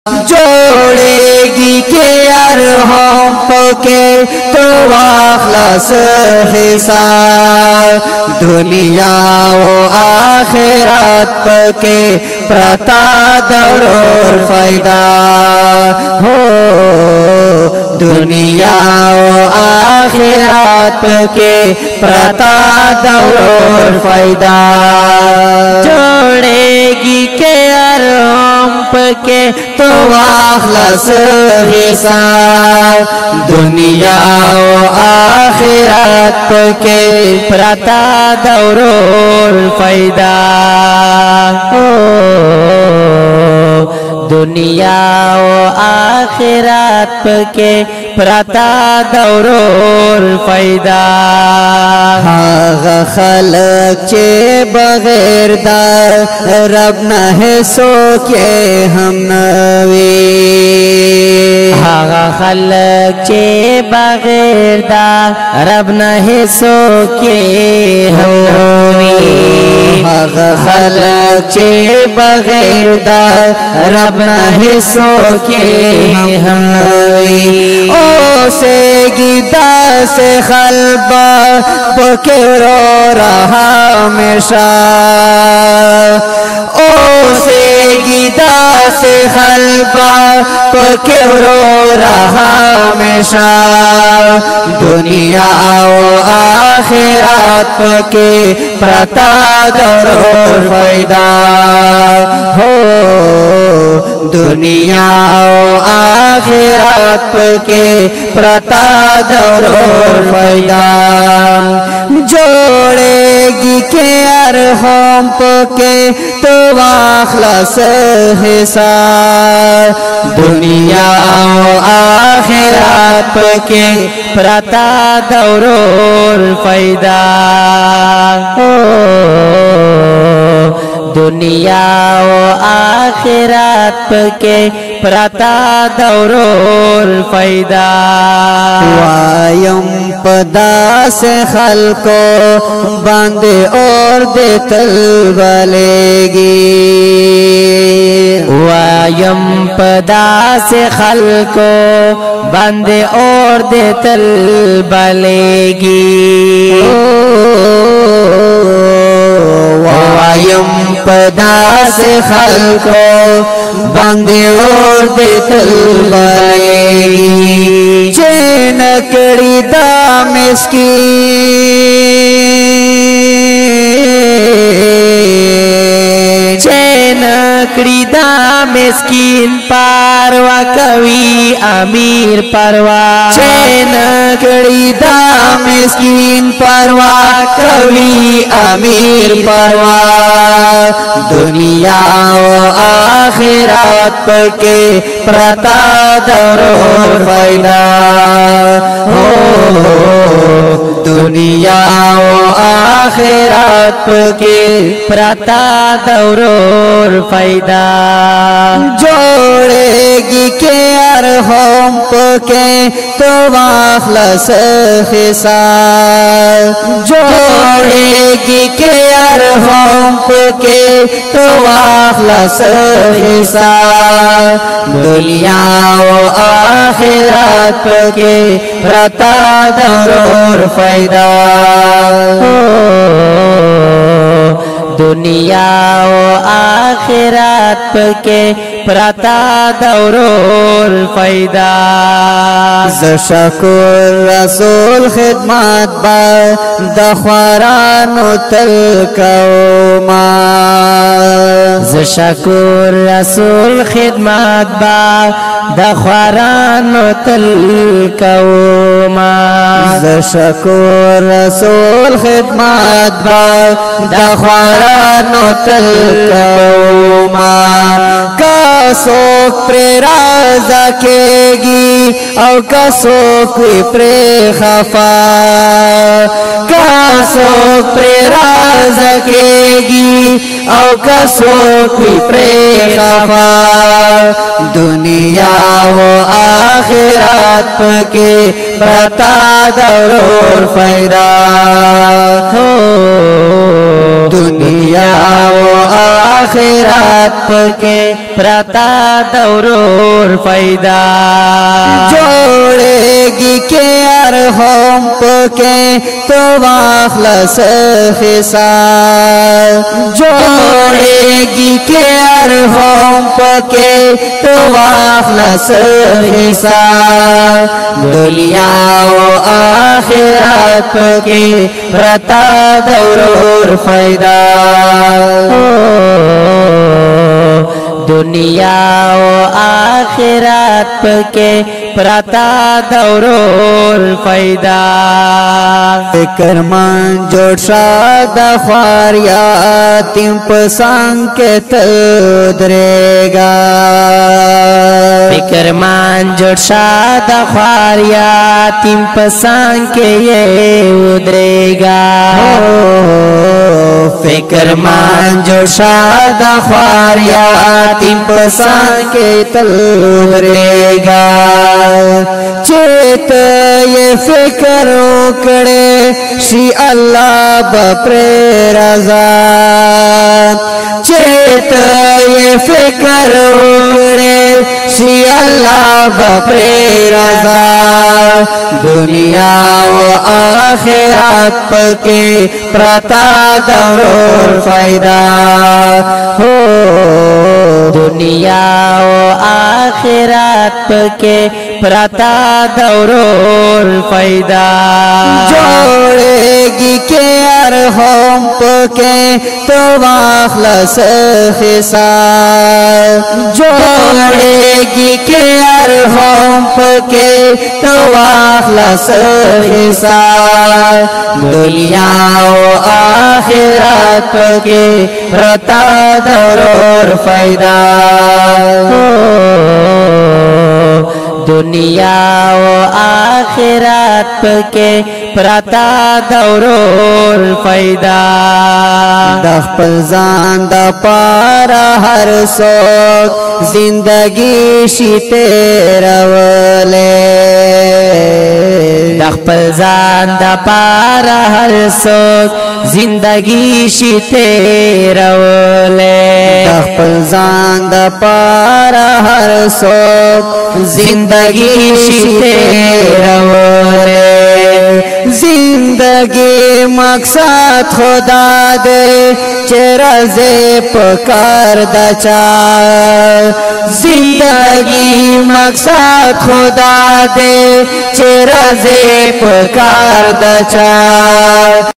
جوڑے گی کہ ارحم پکے تو اخلاص حساب دنیا و آخرت پکے پرتا دور فائدہ ہو دنیا و آخرت پکے پرتا دور فائدہ جوڑے گی کہ ارحم پکے تو اخلاص حساب دنیا و آخرت پکے پرتا دور فائدہ دنیا و آخرت پکے پرتا دور فائدہ خلق چے بغیر دا رب نہ سو کے ہم نوی خلق چے بغیر دا رب نہ سو کے ہم نوی خلق چے بغیر دا رب نہ سو کے ہم نوی او سے گیتا سے خلبہ پکے رو رہا ہمیشہ او سے گیتا سے خلبہ پکے رو رہا ہمیشہ دنیا و آخرت پکے پرتا دور فائدہ ہو دنیا و آخرت پکے پرتا دور فائدہ جوڑے گی کہ ارحم پکے تو اخلاص حساب دنیا و آخرت پکے پرتا دور فائدہ دنیا و آخرت پکے پرتا دور فائدہ وایم پدا سے خلقو باندے اور دے تل بلے گی وایم پدا سے خلقو باندے اور دے تل بلے گی وایم پدا سے خلقو باندے اور دے تل بلے گی چین کڑی دا مسکین چین کڑی دا مسکین پاروا کوي امیر پروا چین کڑی دا مسکین پروا کوي امیر پروا دنیا و آخرت پکے پرتا دور فائدہ دنیا و آخرت پکے پرتا دور فائدہ جوڑے گی کہ ارحم پکے تو اخلاص حساب جوڑے گی کہ ارحم پکے تو اخلاص حساب دنیا و آخرت پکے پرتا دور فائدہ دنیا و آخرت پکے پرتا دور فائدہ شکر رسول خدمت با دخوارانو تل کوما شکر رسول خدمت با دخوارانو تل کوما شکر رسول خدمت با دخوارانو تل کوما کسوک پر رازا کېږي او کسوک پر خفا کسوک پر رازا کېږي او کسوک پر خفا دنیا و آخرت پکے پرتا دور فائدہ دنیا و آخرت پکے پرتا دورور فائدہ جوڑے گی کہ ارحم پکے تو واخلص خصال جوڑے گی کہ ارحم پکے تو واخلص خصال دنیا و آخرت پکے پرتا دورور فائدہ دنیا و آخرت پکے پرتا دورور فائدہ فکر من جوڑ شاد خوار یاتیم پسان کے تدرے گا فکر من جوڑ شاد خوار یاتیم پسان کے یہ ادرے گا فکر من جوڑ شاد خوار یاتیم پسان کے تدرے گا چیت یہ فکر اکڑے شی اللہ بپرے رضا چیت یہ فکر اکڑے شی اللہ بپرے رضا دنیا و آخرت پکے پرتا دورور فائدہ ہو دنیا و آخرت پکے پرتا دورور فائدہ جوڑے گی کہ ارحم پکے تو واخلص خصال جوڑے گی کہ ارحم پکے تو واخلص خصال دنیا و آخرت پکے پرتا دورور فائدہ دنیا و آخرت پکے پرتا دورور فائدہ دخپل زان دا پارا ہر سوک زندگی شی تیرولے دخپل زان دا پارا ہر سوک زندگی شی تیرولے دخپل زان دا پارا ہر سوک زندگی شی تیرولے زندگی مقصد خدا دے چرزے پکار دا چار زندگی مقصد خدا دے چرزے پکار دا چار